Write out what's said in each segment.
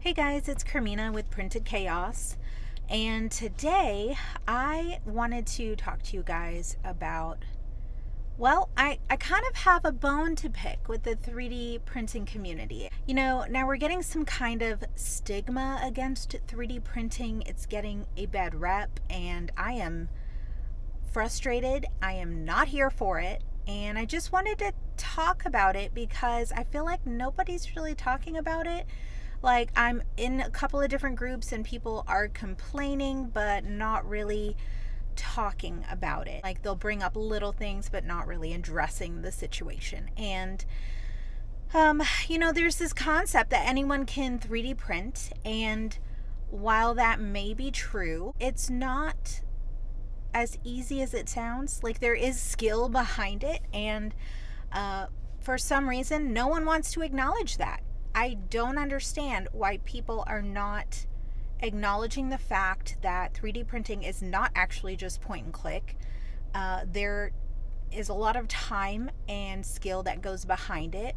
Hey guys, it's Carmina with Printed Chaos, and today I wanted to talk to you guys about, I kind of have a bone to pick with the 3D printing community. Now we're getting some kind of stigma against 3D printing. It's getting a bad rep, and I am frustrated. I am not here for it, and I just wanted to talk about it because I feel like nobody's really talking about it. Like, I'm in a couple of different groups and people are complaining but not really talking about it. Like, they'll bring up little things but not really addressing the situation. And there's this concept that anyone can 3D print, and while that may be true, it's not as easy as it sounds. Like, there is skill behind it, and for some reason no one wants to acknowledge that. I don't understand why people are not acknowledging the fact that 3D printing is not actually just point and click. There is a lot of time and skill that goes behind it,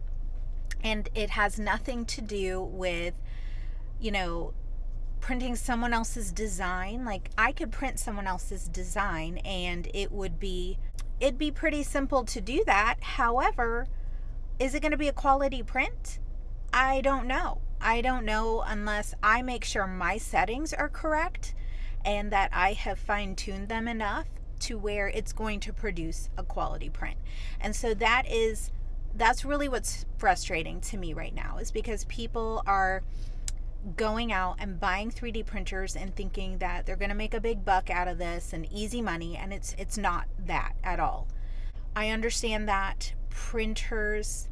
and it has nothing to do with, printing someone else's design. Like, I could print someone else's design and it'd be pretty simple to do that. However, is it going to be a quality print? I don't know. I don't know unless I make sure my settings are correct and that I have fine-tuned them enough to where it's going to produce a quality print. And so that's really what's frustrating to me right now, is because people are going out and buying 3D printers and thinking that they're going to make a big buck out of this and easy money, and it's not that at all. I understand that printers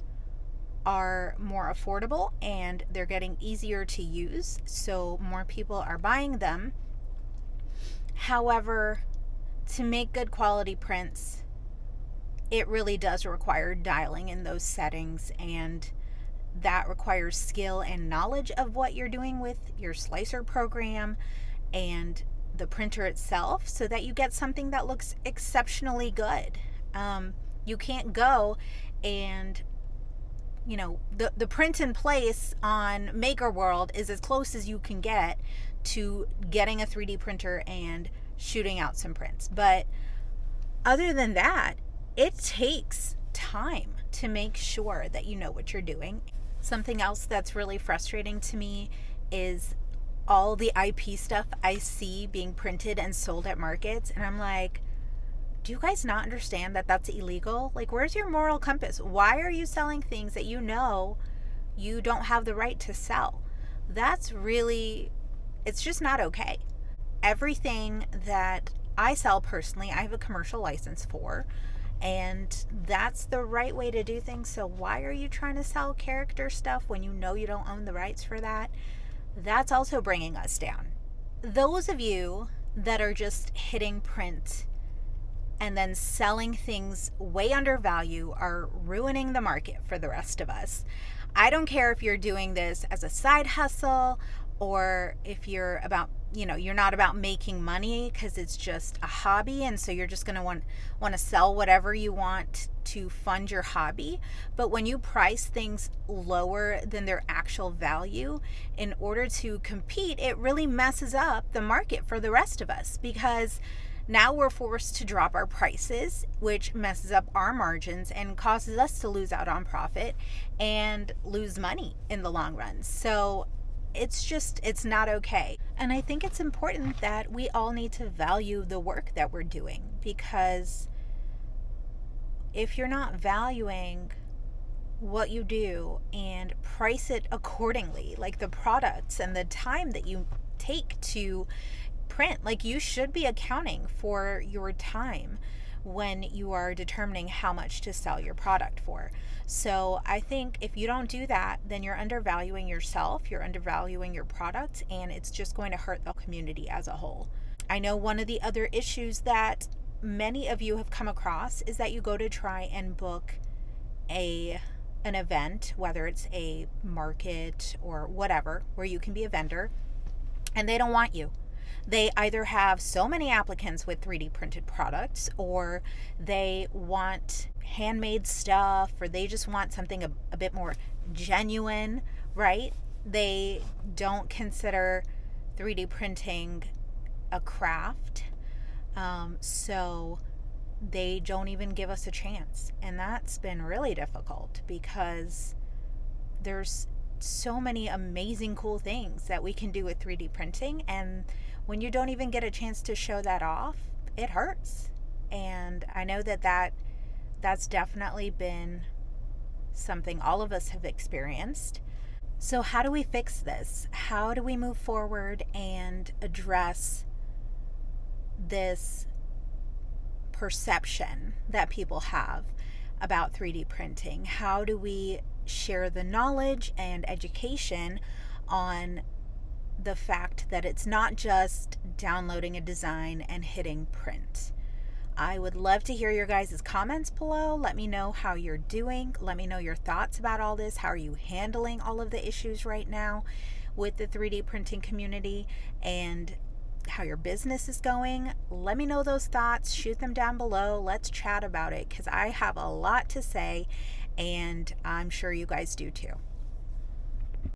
are more affordable and they're getting easier to use, so more people are buying them. However, to make good quality prints, it really does require dialing in those settings, and that requires skill and knowledge of what you're doing with your slicer program and the printer itself, so that you get something that looks exceptionally good. You can't go and the print in place on Maker World is as close as you can get to getting a 3D printer and shooting out some prints. But other than that, it takes time to make sure that you know what you're doing. Something else that's really frustrating to me is all the IP stuff I see being printed and sold at markets, and I'm like, do you guys not understand that that's illegal? Like, where's your moral compass? Why are you selling things that you know you don't have the right to sell? It's just not okay. Everything that I sell personally, I have a commercial license for, and that's the right way to do things. So why are you trying to sell character stuff when you know you don't own the rights for that? That's also bringing us down. Those of you that are just hitting print and then selling things way under value are ruining the market for the rest of us. I don't care if you're doing this as a side hustle, or if you're not about making money because it's just a hobby, and so you're just going to want to sell whatever you want to fund your hobby. But when you price things lower than their actual value in order to compete, it really messes up the market for the rest of us, because now we're forced to drop our prices, which messes up our margins and causes us to lose out on profit and lose money in the long run. So it's not okay. And I think it's important that we all need to value the work that we're doing, because if you're not valuing what you do and price it accordingly, like the products and the time that you take to print, like, you should be accounting for your time when you are determining how much to sell your product for. So I think if you don't do that, then you're undervaluing yourself, you're undervaluing your product, and it's just going to hurt the community as a whole. I know one of the other issues that many of you have come across is that you go to try and book an event, whether it's a market or whatever, where you can be a vendor, and they don't want you. They either have so many applicants with 3D printed products, or they want handmade stuff, or they just want something a bit more genuine, right? They don't consider 3D printing a craft. So they don't even give us a chance. And that's been really difficult because there's so many amazing cool things that we can do with 3D printing. And when you don't even get a chance to show that off, it hurts. And I know that's definitely been something all of us have experienced. So, how do we fix this? How do we move forward and address this perception that people have about 3D printing? How do we share the knowledge and education on the fact that it's not just downloading a design and hitting print? I would love to hear your guys' comments below. Let me know how you're doing. Let me know your thoughts about all this. How are you handling all of the issues right now with the 3D printing community and how your business is going? Let me know those thoughts. Shoot them down below. Let's chat about it because I have a lot to say and I'm sure you guys do too.